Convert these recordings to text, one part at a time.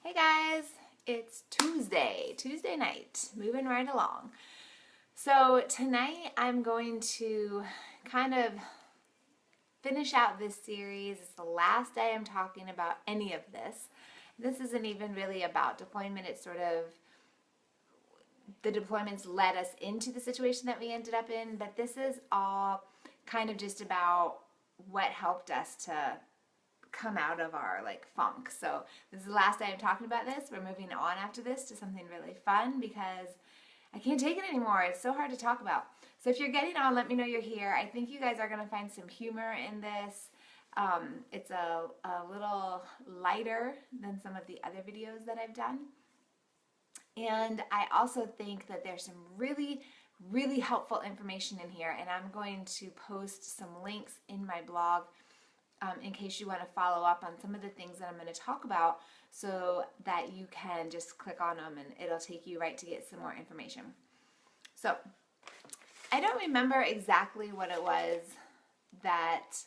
Hey guys, it's Tuesday night, moving right along. So tonight I'm going to kind of finish out this series. It's the last day I'm talking about any of this. This isn't even really about deployment. It's sort of the deployments led us into the situation that we ended up in, but this is all kind of just about what helped us to come out of our funk. So this is the last day I'm talking about this. We're moving on after this to something really fun because I can't take it anymore. It's so hard to talk about. So if you're getting on, let me know you're here. I think you guys are going to find some humor in this. It's a little lighter than some of the other videos that I've done. And I also think that there's some really helpful information in here, and I'm going to post some links in my blog in case you want to follow up on some of the things that I'm going to talk about so that you can just click on them and it'll take you right to get some more information. So I don't remember exactly what it was that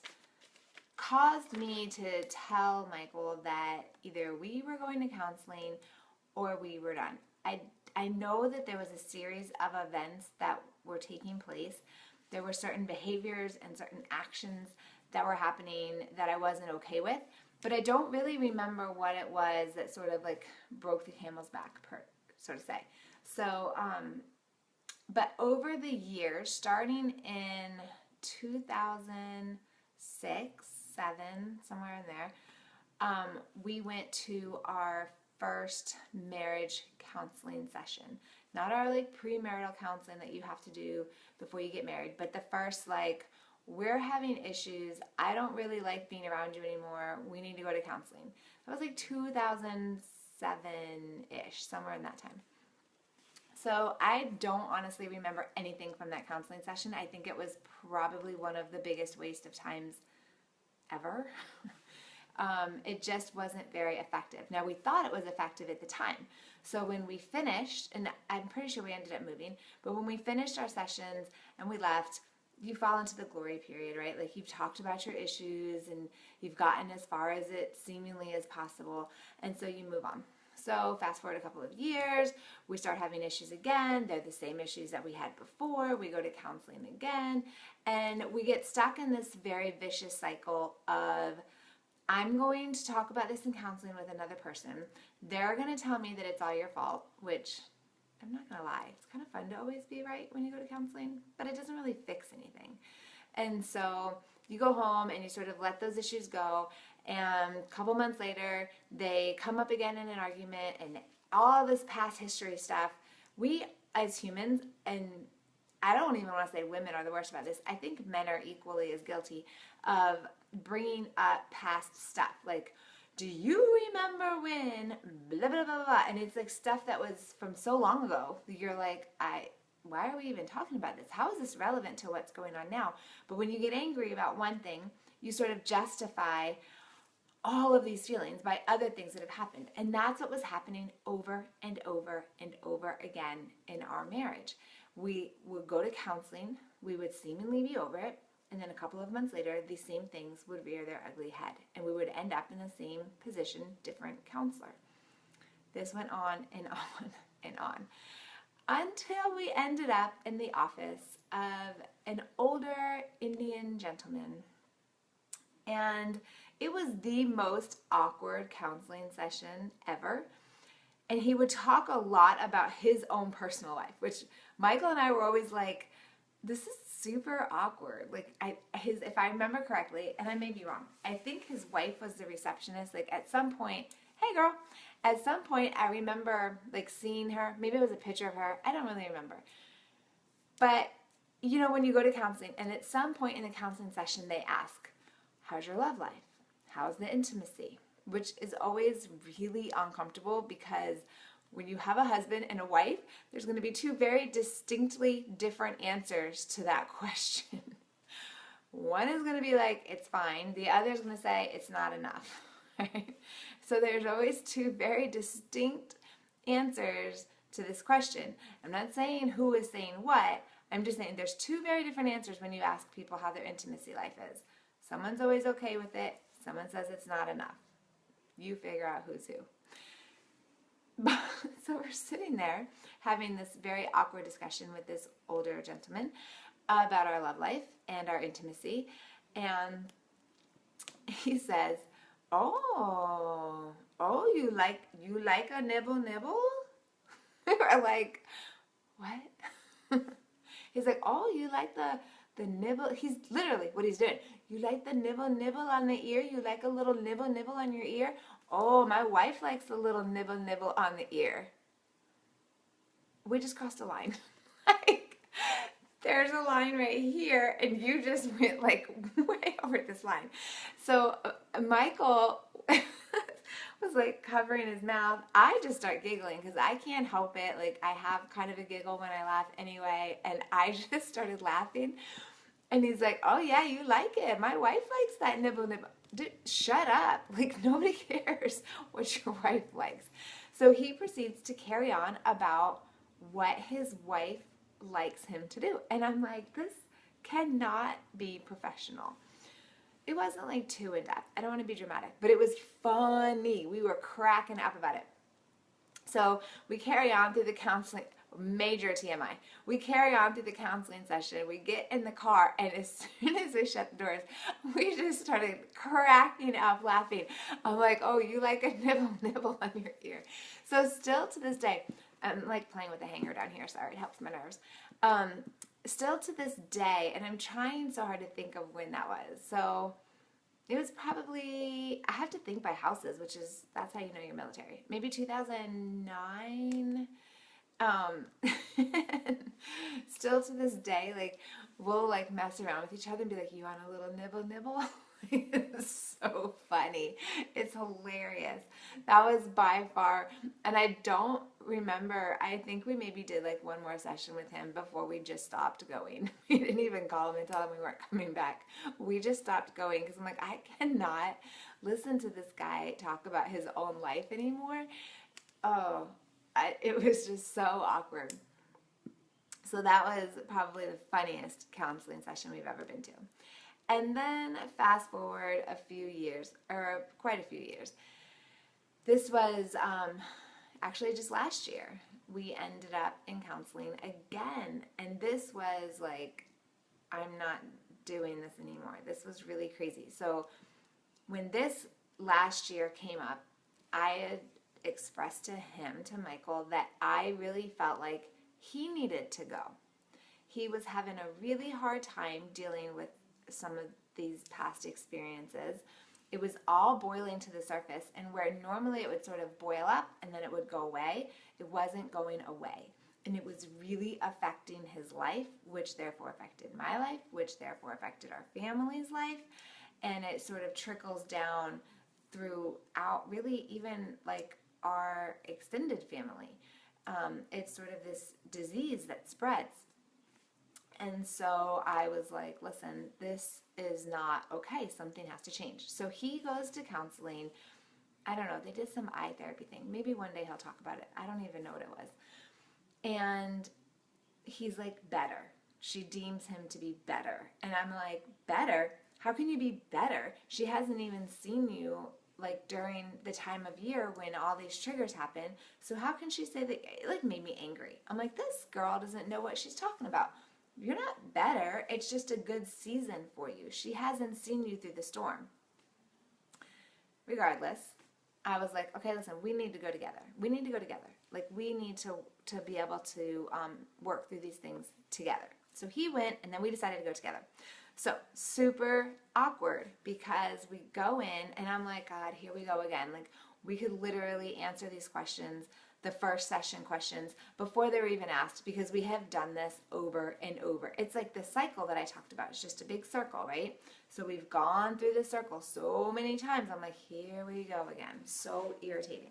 caused me to tell Michael that either we were going to counseling or we were done. I know that there was a series of events that were taking place. There were certain behaviors and certain actions that were happening that I wasn't okay with, but I don't really remember what it was that sort of broke the camel's back, so to say. So, but over the years, starting in 2006, 7, somewhere in there, we went to our first marriage counseling session. Not our premarital counseling that you have to do before you get married, but the first we're having issues. I don't really like being around you anymore. We need to go to counseling. That was 2007-ish, somewhere in that time. So I don't honestly remember anything from that counseling session. I think it was probably one of the biggest waste of times ever. It just wasn't very effective. Now, we thought it was effective at the time. So when we finished, and I'm pretty sure we ended up moving, but when we finished our sessions and we left, you fall into the glory period, right? You've talked about your issues and you've gotten as far as it seemingly as possible, and so you move on. So fast forward a couple of years, we start having issues again. They're the same issues that we had before. We go to counseling again, and we get stuck in this very vicious cycle of, I'm going to talk about this in counseling with another person. They're going to tell me that it's all your fault, which I'm not going to lie. It's kind of fun to always be right when you go to counseling, but it doesn't really fix anything. And so you go home and you sort of let those issues go, and a couple months later, they come up again in an argument and all this past history stuff. We as humans, and I don't even want to say women are the worst about this. I think men are equally as guilty of bringing up past stuff. Do you remember when blah, blah, blah, blah, and it's stuff that was from so long ago. You're why are we even talking about this? How is this relevant to what's going on now? But when you get angry about one thing, you sort of justify all of these feelings by other things that have happened. And that's what was happening over and over and over again in our marriage. We would go to counseling, we would seemingly be over it, and then a couple of months later, these same things would rear their ugly head, and we would end up in the same position, different counselor. This went on and on and on, until we ended up in the office of an older Indian gentleman. And it was the most awkward counseling session ever. And he would talk a lot about his own personal life, which Michael and I were always this is super awkward. If I remember correctly, and I may be wrong, I think his wife was the receptionist. At some point, hey girl, at some point I remember seeing her. Maybe it was a picture of her. I don't really remember. But when you go to counseling, and at some point in the counseling session, they ask, how's your love life? How's the intimacy? Which is always really uncomfortable because when you have a husband and a wife, there's going to be two very distinctly different answers to that question. One is going to be it's fine. The other is going to say it's not enough. Right? So there's always two very distinct answers to this question. I'm not saying who is saying what. I'm just saying there's two very different answers when you ask people how their intimacy life is. Someone's always okay with it. Someone says it's not enough. You figure out who's who. So we're sitting there having this very awkward discussion with this older gentleman about our love life and our intimacy. And he says, you like a nibble? We were like, what? He's like, oh, you like the nibble? He's literally what he's doing. You like the nibble on the ear? You like a little nibble on your ear? Oh, my wife likes a little nibble on the ear. We just crossed a line. Like, there's a line right here, and you just went like way over this line. So Michael was like covering his mouth. I just start giggling because I can't help it. Like, I have kind of a giggle when I laugh anyway, and I just started laughing. And he's like, oh yeah, you like it. My wife likes that nibble. Dude, shut up. Like, nobody cares what your wife likes. So he proceeds to carry on about what his wife likes him to do. And I'm like, this cannot be professional. It wasn't like too in depth. I don't want to be dramatic, but it was funny. We were cracking up about it. So we carry on through the counseling, major TMI. We carry on through the counseling session. We get in the car, and as soon as we shut the doors, we just started cracking up laughing. I'm like, oh, you like a nibble on your ear. So still to this day, I'm like playing with the hanger down here. Sorry, it helps my nerves. Still to this day, and I'm trying so hard to think of when that was. So it was probably, I have to think by houses, that's how you know you're military. Maybe 2009. Still to this day, like, we'll like mess around with each other and be like, you want a little nibble? It's so funny. It's hilarious. That was by far, and I don't remember, I think we maybe did like one more session with him before we just stopped going. We didn't even call him and tell him we weren't coming back. We just stopped going because I'm like, I cannot listen to this guy talk about his own life anymore. Oh, it was just so awkward. So that was probably the funniest counseling session we've ever been to. And then fast forward a few years, or quite a few years. This was actually just last year. We ended up in counseling again. And this was like, I'm not doing this anymore. This was really crazy. So when this last year came up, I had expressed to him, to Michael, that I really felt like he needed to go. He was having a really hard time dealing with some of these past experiences. It was all boiling to the surface, and where normally it would sort of boil up and then it would go away, it wasn't going away. And it was really affecting his life, which therefore affected my life, which therefore affected our family's life. And it sort of trickles down throughout really even like our extended family. It's sort of this disease that spreads. And so I was like, listen, this is not okay. Something has to change. So he goes to counseling. I don't know. They did some eye therapy thing. Maybe one day he'll talk about it. I don't even know what it was. And he's like, better. She deems him to be better. And I'm like, better? How can you be better? She hasn't even seen you like during the time of year when all these triggers happen. So how can she say that? It like made me angry. I'm like, this girl doesn't know what she's talking about. You're not better. It's just a good season for you. She hasn't seen you through the storm. Regardless, I was like, okay, listen, we need to go together. We need to go together. Like, we need to be able to work through these things together. So he went, and then we decided to go together. So super awkward because we go in, and I'm like, God, here we go again. Like, we could literally answer these questions, the first session questions, before they were even asked, because we have done this over and over. It's like the cycle that I talked about. It's just a big circle, right? So we've gone through the circle so many times. I'm like, here we go again. So irritating.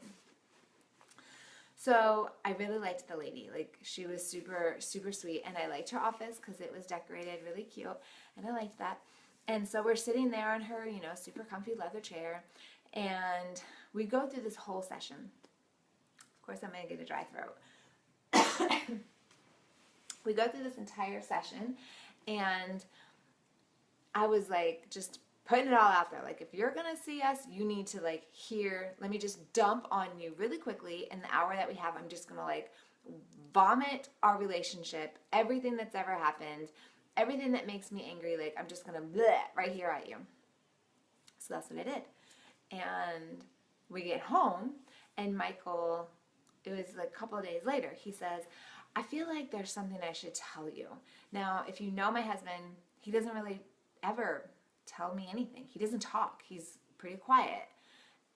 So I really liked the lady. Like, she was super, super sweet, and I liked her office because it was decorated really cute, and I liked that. And so we're sitting there on her, super comfy leather chair, and we go through this whole session. Of course, I'm going to get a dry throat. We go through this entire session, and I was like just putting it all out there. Like, if you're going to see us, you need to like hear, let me just dump on you really quickly. In the hour that we have, I'm just going to like vomit our relationship, everything that's ever happened, everything that makes me angry. Like, I'm just going to bleh right here at you. So that's what I did. And we get home, and Michael, it was like a couple of days later, he says, I feel like there's something I should tell you. Now, if you know my husband, he doesn't really ever tell me anything. He doesn't talk. He's pretty quiet.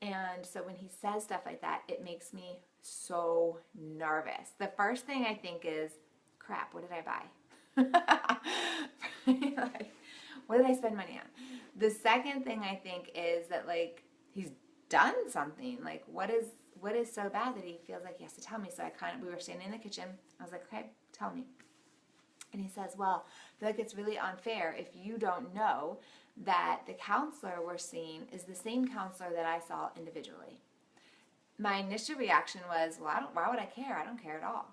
And so when he says stuff like that, it makes me so nervous. The first thing I think is, crap, what did I buy? Like, what did I spend money on? The second thing I think is that like he's done something. Like, what is so bad that he feels like he has to tell me? So we were standing in the kitchen. I was like, okay, tell me. And he says, well, I feel like it's really unfair if you don't know that the counselor we're seeing is the same counselor that I saw individually. My initial reaction was, well, why would I care? I don't care at all.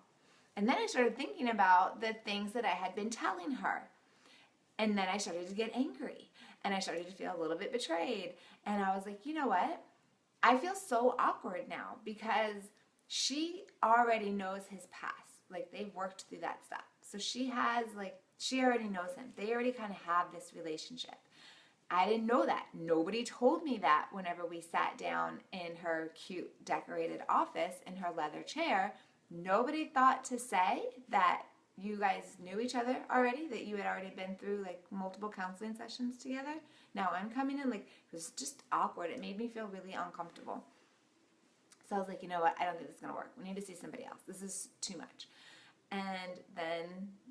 And then I started thinking about the things that I had been telling her. And then I started to get angry. And I started to feel a little bit betrayed. And I was like, you know what? I feel so awkward now because she already knows his past. Like, they've worked through that stuff. So she already knows him. They already kind of have this relationship. I didn't know that. Nobody told me that whenever we sat down in her cute decorated office in her leather chair. Nobody thought to say that you guys knew each other already, that you had already been through like multiple counseling sessions together. Now I'm coming in, like, it was just awkward. It made me feel really uncomfortable. So I was like, you know what? I don't think this is going to work. We need to see somebody else. This is too much. And then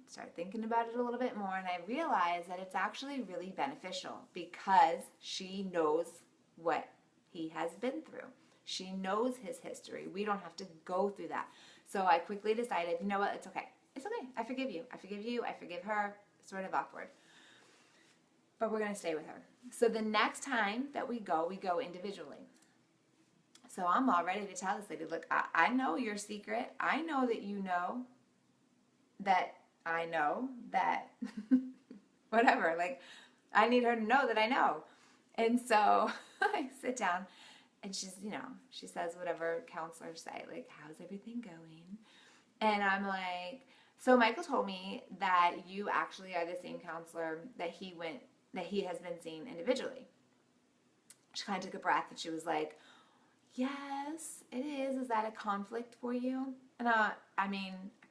started thinking about it a little bit more, and I realized that it's actually really beneficial because she knows what he has been through. She knows his history. We don't have to go through that. So I quickly decided, you know what? It's okay. It's okay. I forgive you. I forgive you. I forgive her. It's sort of awkward. But we're going to stay with her. So the next time that we go individually. So I'm all ready to tell this lady, look, I know your secret. I know that you know that I know that whatever. Like, I need her to know that I know. And so I sit down and she says whatever counselors say, like, how's everything going? And I'm like, so Michael told me that you actually are the same counselor that he has been seeing individually. She kind of took a breath and she was like, yes, it is. Is that a conflict for you? And I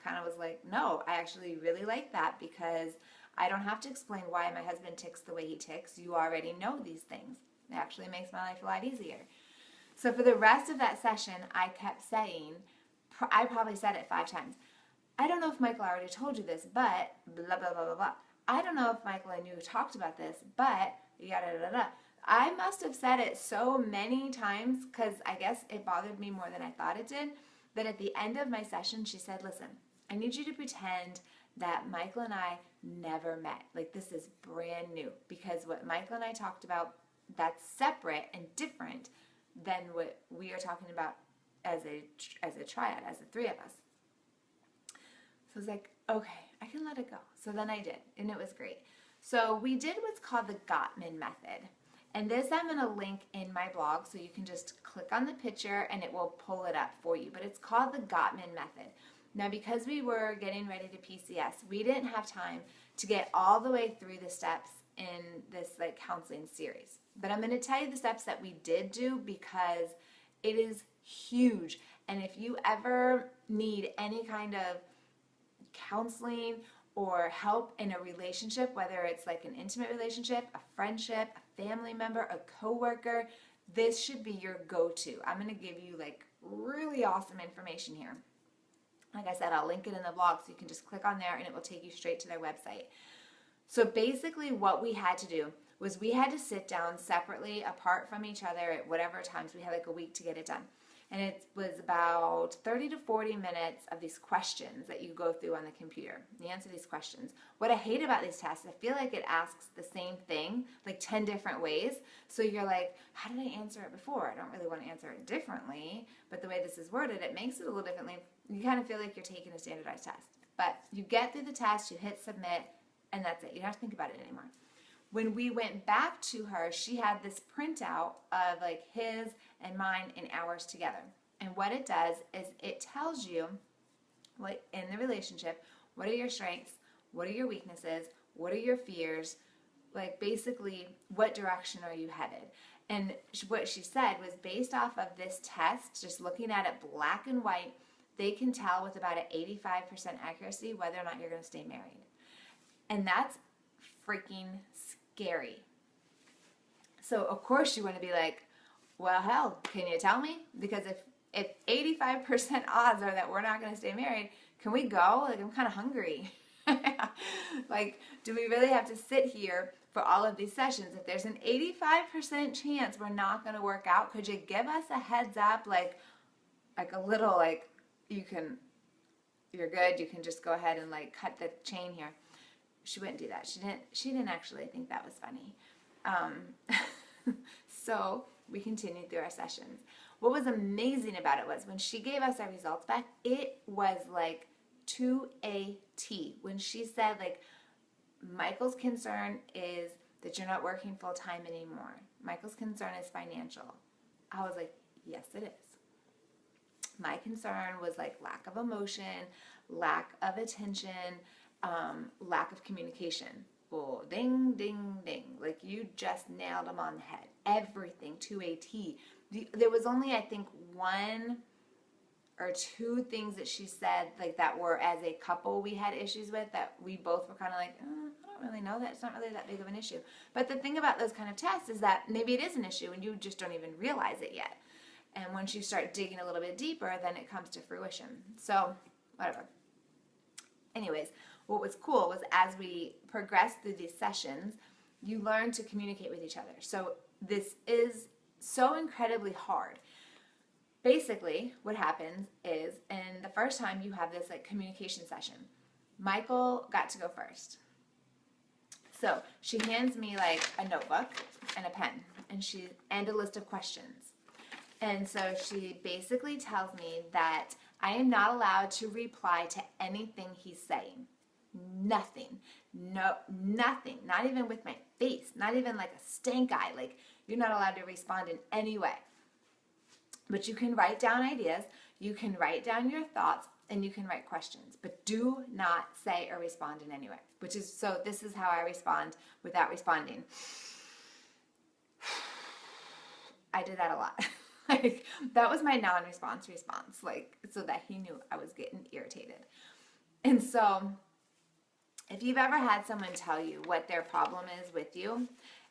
kind of was like, no, I actually really like that because I don't have to explain why my husband ticks the way he ticks. You already know these things. It actually makes my life a lot easier. So for the rest of that session, I kept saying, I probably said it 5 times. I don't know if Michael already told you this, but blah, blah, blah, blah, blah. I don't know if Michael and you talked about this, but yada, yada, yada. I must have said it so many times because I guess it bothered me more than I thought it did, that at the end of my session, she said, listen, I need you to pretend that Michael and I never met. Like, this is brand new because what Michael and I talked about, that's separate and different than what we are talking about as a triad, as the 3 of us. So I was like, okay, I can let it go. So then I did, and it was great. So we did what's called the Gottman Method. And this I'm going to link in my blog, so you can just click on the picture and it will pull it up for you. But it's called the Gottman Method. Now, because we were getting ready to PCS, we didn't have time to get all the way through the steps in this like counseling series. But I'm going to tell you the steps that we did do because it is huge. And if you ever need any kind of counseling or help in a relationship, whether it's like an intimate relationship, a friendship, a family member, a coworker, this should be your go-to. I'm going to give you like really awesome information here. Like I said, I'll link it in the blog so you can just click on there and it will take you straight to their website. So basically what we had to do was we had to sit down separately apart from each other at whatever times. We had like a week to get it done. And it was about 30 to 40 minutes of these questions that you go through on the computer. You answer these questions. What I hate about these tests, I feel like it asks the same thing, like 10 different ways. So you're like, how did I answer it before? I don't really want to answer it differently. But the way this is worded, it makes it a little differently. You kind of feel like you're taking a standardized test. But you get through the test, you hit submit, and that's it. You don't have to think about it anymore. When we went back to her, she had this printout of like his and mine and ours together. And what it does is it tells you what in the relationship, what are your strengths, what are your weaknesses, what are your fears, like basically what direction are you headed. And what she said was based off of this test, just looking at it black and white, they can tell with about an 85% accuracy whether or not you're going to stay married. And that's freaking scary. So of course you want to be like, well, hell, can you tell me? Because if 85% odds are that we're not going to stay married, can we go? Like, I'm kind of hungry. Like, do we really have to sit here for all of these sessions? If there's an 85% chance we're not going to work out, could you give us a heads up? Like a little, like, you're good. You can just go ahead and like cut the chain here. She wouldn't do that. She didn't actually think that was funny. So we continued through our sessions. What was amazing about it was when she gave us our results back, it was like to a T. When she said, like, Michael's concern is that you're not working full time anymore. Michael's concern is financial. I was like, yes, it is. My concern was like lack of emotion, lack of attention, lack of communication. Well, ding, ding, ding. Like, you just nailed them on the head. Everything to a T. There was only, I think, one or two things that she said, like, that were as a couple we had issues with, that we both were kind of like, I don't really know that. It's not really that big of an issue. But the thing about those kind of tests is that maybe it is an issue and you just don't even realize it yet. And once you start digging a little bit deeper, then it comes to fruition. So, whatever. Anyways, what was cool was as we progressed through these sessions, you learn to communicate with each other. So this is so incredibly hard. Basically, what happens is, in the first time you have this like communication session, Michael got to go first. So she hands me like a notebook and a pen and a list of questions. And so she basically tells me that I am not allowed to reply to anything he's saying. Nothing. No, nothing. Not even with my face. Not even like a stank eye. Like, you're not allowed to respond in any way. But you can write down ideas, you can write down your thoughts, and you can write questions. But do not say or respond in any way. So this is how I respond without responding. I did that a lot. Like, that was my non-response response, like, so that he knew I was getting irritated. And so, if you've ever had someone tell you what their problem is with you,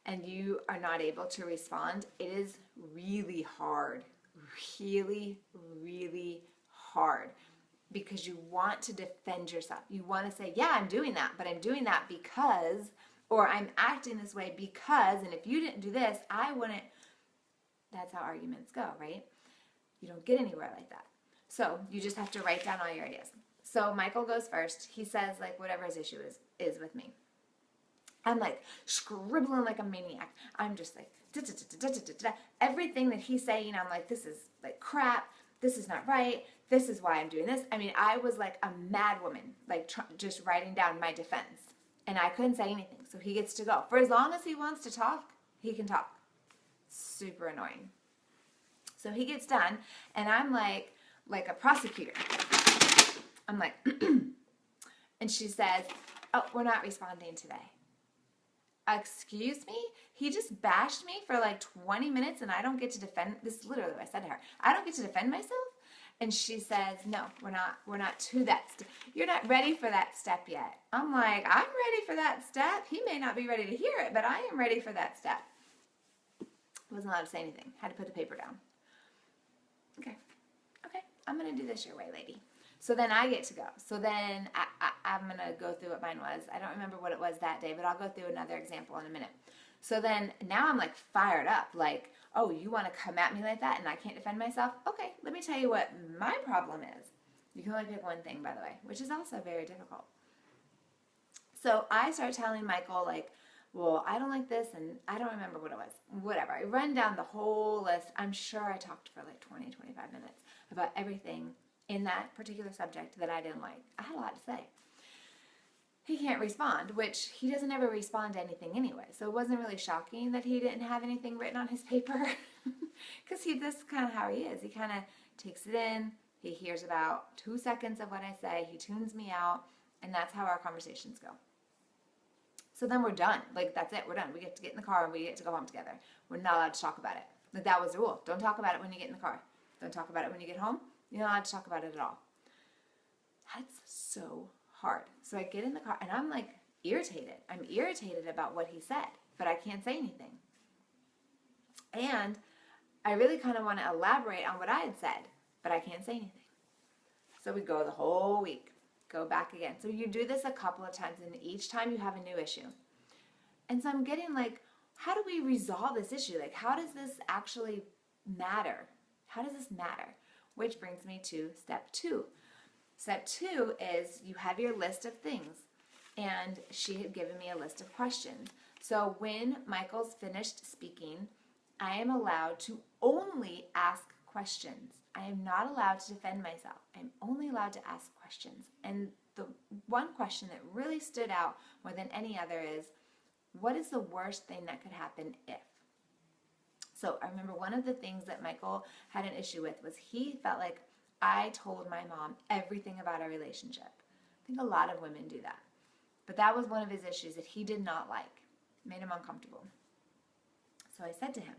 and you are not able to respond, it is really hard. Really, really hard. Because you want to defend yourself. You want to say, yeah, I'm doing that, but I'm doing that because, or I'm acting this way because, and if you didn't do this, I wouldn't. That's how arguments go, right? You don't get anywhere like that. So you just have to write down all your ideas. So Michael goes first. He says, like, whatever his issue is with me. I'm like scribbling like a maniac. I'm just like, everything that he's saying, I'm like, this is like crap. This is not right. This is why I'm doing this. I mean, I was like a mad woman, like just writing down my defense. And I couldn't say anything. So he gets to go. For as long as he wants to talk, he can talk. Super annoying. So he gets done, and I'm like a prosecutor. I'm like, and she says, oh, we're not responding today. Excuse me? He just bashed me for like 20 minutes, and I don't get to defend, this is literally what I said to her. I don't get to defend myself? And she says, no, we're not to that step. You're not ready for that step yet. I'm like, I'm ready for that step. He may not be ready to hear it, but I am ready for that step. Wasn't allowed to say anything. Had to put the paper down. Okay, I'm going to do this your way, lady. So then I get to go. So then I'm going to go through what mine was. I don't remember what it was that day, but I'll go through another example in a minute. So then now I'm like fired up, like, oh, you want to come at me like that and I can't defend myself? Okay, let me tell you what my problem is. You can only pick one thing, by the way, which is also very difficult. So I start telling Michael, like, well, I don't like this, and I don't remember what it was. Whatever. I run down the whole list. I'm sure I talked for like 20, 25 minutes about everything in that particular subject that I didn't like. I had a lot to say. he can't respond, which he doesn't ever respond to anything anyway. So it wasn't really shocking that he didn't have anything written on his paper, because this is kind of how he is. He kind of takes it in. He hears about 2 seconds of what I say. He tunes me out, and that's how our conversations go. So then we're done. Like, that's it. We're done. We get to get in the car and we get to go home together. We're not allowed to talk about it. Like, that was the rule. Don't talk about it when you get in the car. Don't talk about it when you get home. You're not allowed to talk about it at all. That's so hard. So I get in the car and I'm like irritated. I'm irritated about what he said, but I can't say anything. And I really kind of want to elaborate on what I had said, but I can't say anything. So we go the whole week, go back again. So you do this a couple of times, and each time you have a new issue. And so I'm getting like, how do we resolve this issue? Like, how does this actually matter? How does this matter? Which brings me to step 2. Step 2 is you have your list of things, and she had given me a list of questions. So when Michael's finished speaking, I am allowed to only ask questions. I am not allowed to defend myself. I'm only allowed to ask questions. And the one question that really stood out more than any other is, what is the worst thing that could happen if? So I remember one of the things that Michael had an issue with was he felt like I told my mom everything about our relationship. I think a lot of women do that. But that was one of his issues that he did not like. It made him uncomfortable. So I said to him,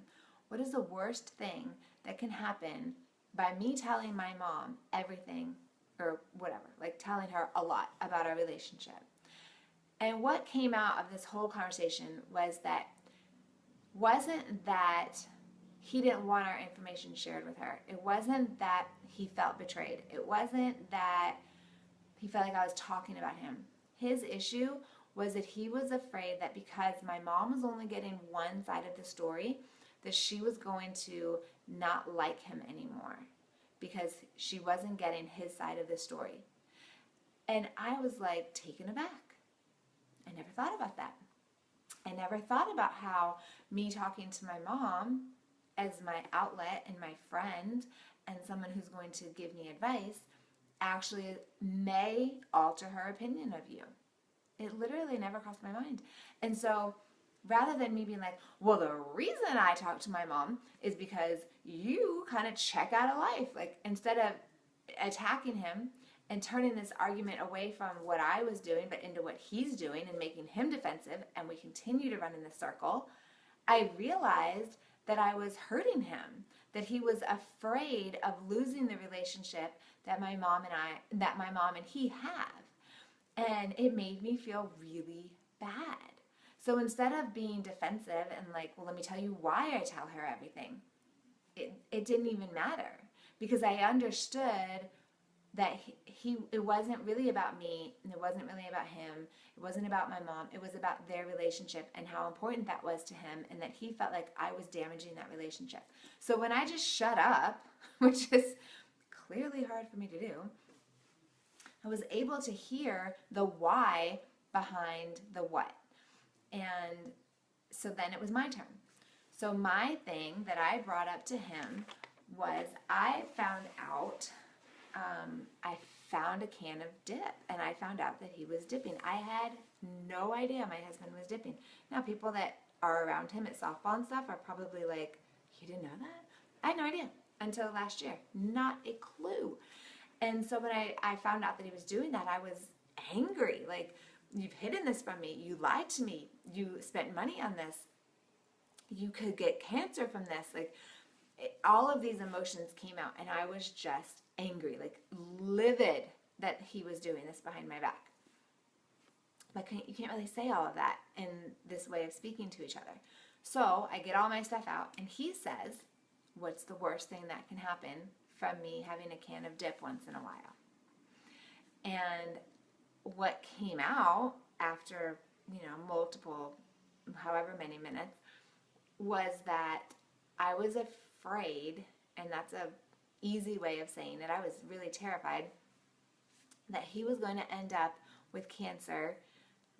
what is the worst thing that can happen by me telling my mom everything, or whatever, like telling her a lot about our relationship? And what came out of this whole conversation wasn't that he didn't want our information shared with her. It wasn't that he felt betrayed. It wasn't that he felt like I was talking about him. His issue was that he was afraid that because my mom was only getting one side of the story, that she was going to not like him anymore because she wasn't getting his side of the story. And I was like taken aback. I never thought about that. I never thought about how me talking to my mom as my outlet and my friend and someone who's going to give me advice actually may alter her opinion of you. It literally never crossed my mind. And so rather than me being like, well, the reason I talk to my mom is because you kind of check out of life. Like, instead of attacking him and turning this argument away from what I was doing but into what he's doing and making him defensive, and we continue to run in this circle, I realized that I was hurting him, that he was afraid of losing the relationship that my mom and he have. And it made me feel really bad. So instead of being defensive and like, well, let me tell you why I tell her everything, it didn't even matter, because I understood that it wasn't really about me, and it wasn't really about him. It wasn't about my mom. It was about their relationship and how important that was to him, and that he felt like I was damaging that relationship. So when I just shut up, which is clearly hard for me to do, I was able to hear the why behind the what. And so then it was my turn. So my thing that I brought up to him was I found a can of dip, and I found out that he was dipping. I had no idea my husband was dipping. Now, people that are around him at softball and stuff are probably like, you didn't know that? I had no idea until last year. Not a clue. And so when I found out that he was doing that, I was angry. Like, you've hidden this from me. You lied to me. You spent money on this. You could get cancer from this. Like, all of these emotions came out, and I was just angry, like livid that he was doing this behind my back. But you can't really say all of that in this way of speaking to each other. So I get all my stuff out, and he says, what's the worst thing that can happen from me having a can of dip once in a while? And what came out after, multiple, however many minutes, was that I was afraid, and that's a easy way of saying it, I was really terrified that he was going to end up with cancer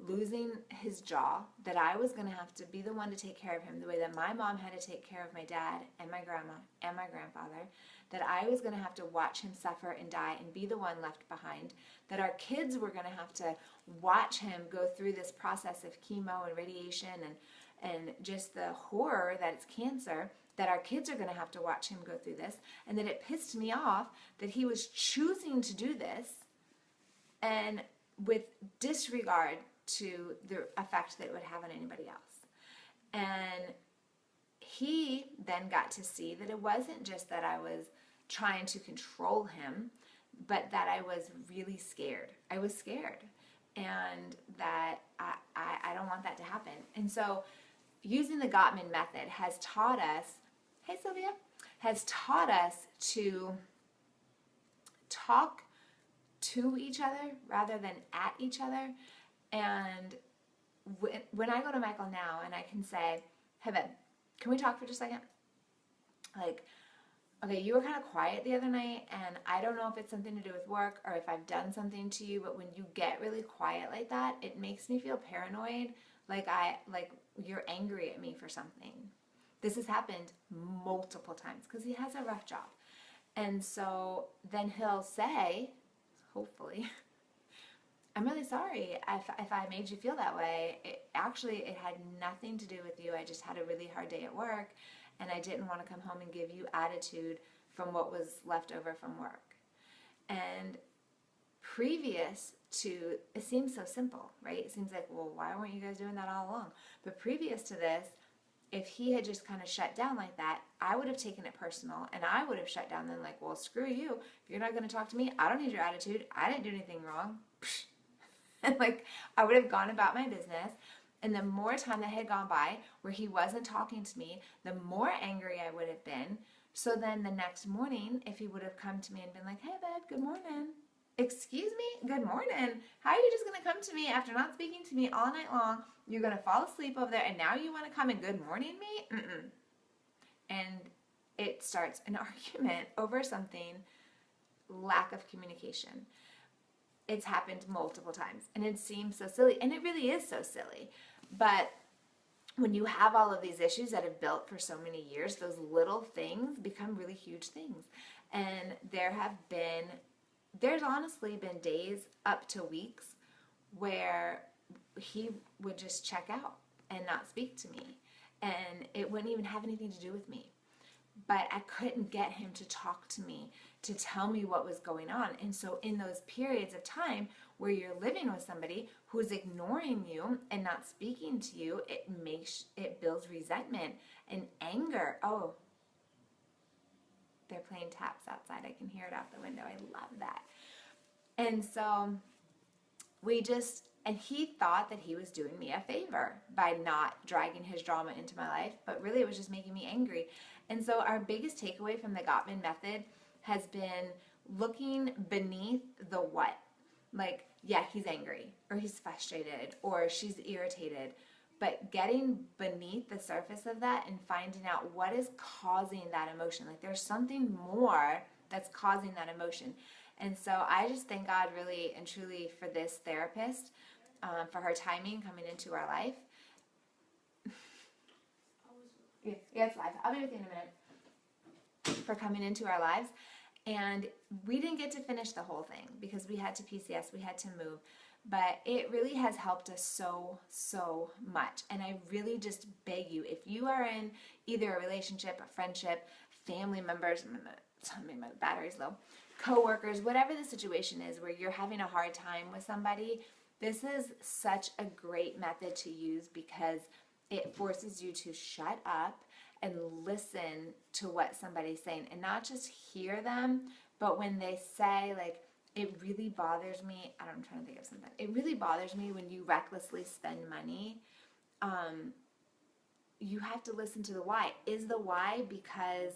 losing his jaw, that I was going to have to be the one to take care of him the way that my mom had to take care of my dad and my grandma and my grandfather, that I was going to have to watch him suffer and die and be the one left behind, that our kids were going to have to watch him go through this process of chemo and radiation and just the horror that it's cancer, that our kids are going to have to watch him go through this, and that it pissed me off that he was choosing to do this and with disregard to the effect that it would have on anybody else. And he then got to see that it wasn't just that I was trying to control him, but that I was really scared. I was scared, and that I don't want that to happen. And so using the Gottman Method has taught us, hey Sylvia, has taught us to talk to each other rather than at each other. And when I go to Michael now and I can say, hey babe, can we talk for just a second? Like, okay, you were kind of quiet the other night, and I don't know if it's something to do with work or if I've done something to you, but when you get really quiet like that, it makes me feel paranoid, like you're angry at me for something. This has happened multiple times because he has a rough job. And so then he'll say, hopefully, I'm really sorry if I made you feel that way. It had nothing to do with you. I just had a really hard day at work, and I didn't want to come home and give you attitude from what was left over from work. And previous to, it seems so simple, right? It seems like, well, why weren't you guys doing that all along? But previous to this, if he had just kind of shut down like that, I would have taken it personal, and I would have shut down then like, well, screw you. If you're not going to talk to me, I don't need your attitude. I didn't do anything wrong. And like, I would have gone about my business. And the more time that had gone by where he wasn't talking to me, the more angry I would have been. So then the next morning, if he would have come to me and been like, hey babe, good morning. Excuse me? Good morning. How are you just going to come to me after not speaking to me all night long? You're going to fall asleep over there, and now you want to come and good morning me? Mm-mm. And it starts an argument over something, lack of communication. It's happened multiple times, and it seems so silly, and it really is so silly. But when you have all of these issues that have built for so many years, those little things become really huge things. And there's honestly been days up to weeks where he would just check out and not speak to me, and it wouldn't even have anything to do with me. But I couldn't get him to talk to me, to tell me what was going on. And so in those periods of time where you're living with somebody who's ignoring you and not speaking to you, it builds resentment and anger. Oh, they're playing taps outside. I can hear it out the window. I love that. And so and he thought that he was doing me a favor by not dragging his drama into my life, but really it was just making me angry. And so our biggest takeaway from the Gottman Method has been looking beneath the what. Like, yeah, he's angry, or he's frustrated, or she's irritated, but getting beneath the surface of that and finding out what is causing that emotion. Like, there's something more that's causing that emotion. And so I just thank God really and truly for this therapist, for her timing coming into our life. Yeah, it's live. I'll be with you in a minute. For coming into our lives. And we didn't get to finish the whole thing because we had to PCS, we had to move. But it really has helped us so, so much. And I really just beg you, if you are in either a relationship, a friendship, family members, my battery's low, co-workers, whatever the situation is where you're having a hard time with somebody, this is such a great method to use because it forces you to shut up and listen to what somebody's saying and not just hear them, but when they say, like, it really bothers me, I'm trying to think of something. It really bothers me when you recklessly spend money. You have to listen to the why. Is the why because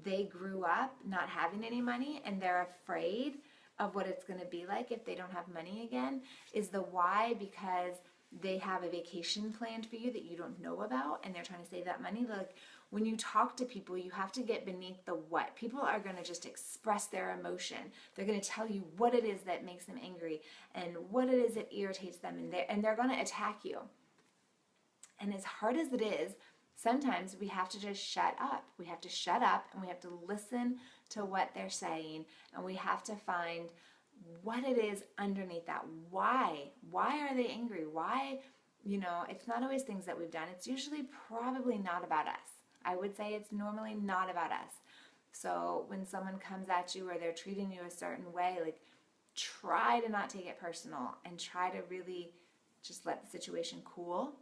they grew up not having any money and they're afraid of what it's going to be like if they don't have money again? Is the why because they have a vacation planned for you that you don't know about and they're trying to save that money? Like, When you talk to people, you have to get beneath the what. People are going to just express their emotion. They're going to tell you what it is that makes them angry and what it is that irritates them, and they're going to attack you. And as hard as it is, sometimes we have to just shut up. We have to shut up and we have to listen to what they're saying, and we have to find what it is underneath that. Why? Why are they angry? Why? It's not always things that we've done. It's usually probably not about us. I would say it's normally not about us. So when someone comes at you or they're treating you a certain way, like, try to not take it personal and try to really just let the situation cool,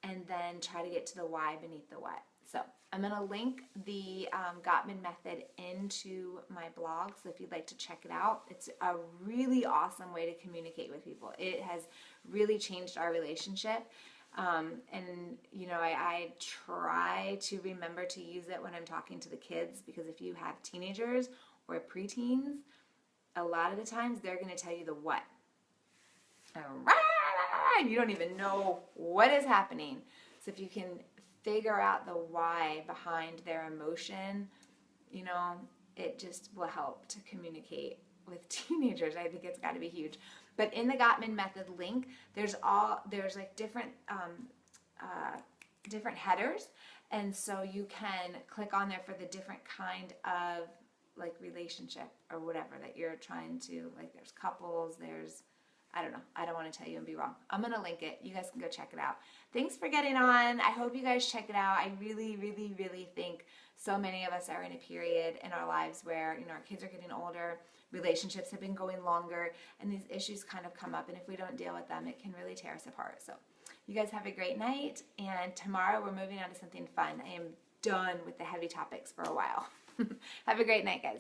and then try to get to the why beneath the what. So I'm going to link the Gottman Method into my blog, so if you'd like to check it out. It's a really awesome way to communicate with people. It has really changed our relationship. I try to remember to use it when I'm talking to the kids, because if you have teenagers or preteens, a lot of the times they're going to tell you the what. And you don't even know what is happening. So if you can figure out the why behind their emotion, it just will help to communicate with teenagers. I think it's got to be huge. But in the Gottman Method link, there's like different headers, and so you can click on there for the different kind of like relationship or whatever that you're trying to, like, there's couples, there's, I don't know. I don't want to tell you and be wrong. I'm going to link it. You guys can go check it out. Thanks for getting on. I hope you guys check it out. I really, really, really think so many of us are in a period in our lives where, our kids are getting older, relationships have been going longer, and these issues kind of come up, and if we don't deal with them, it can really tear us apart. So you guys have a great night, and tomorrow we're moving on to something fun. I am done with the heavy topics for a while. Have a great night, guys.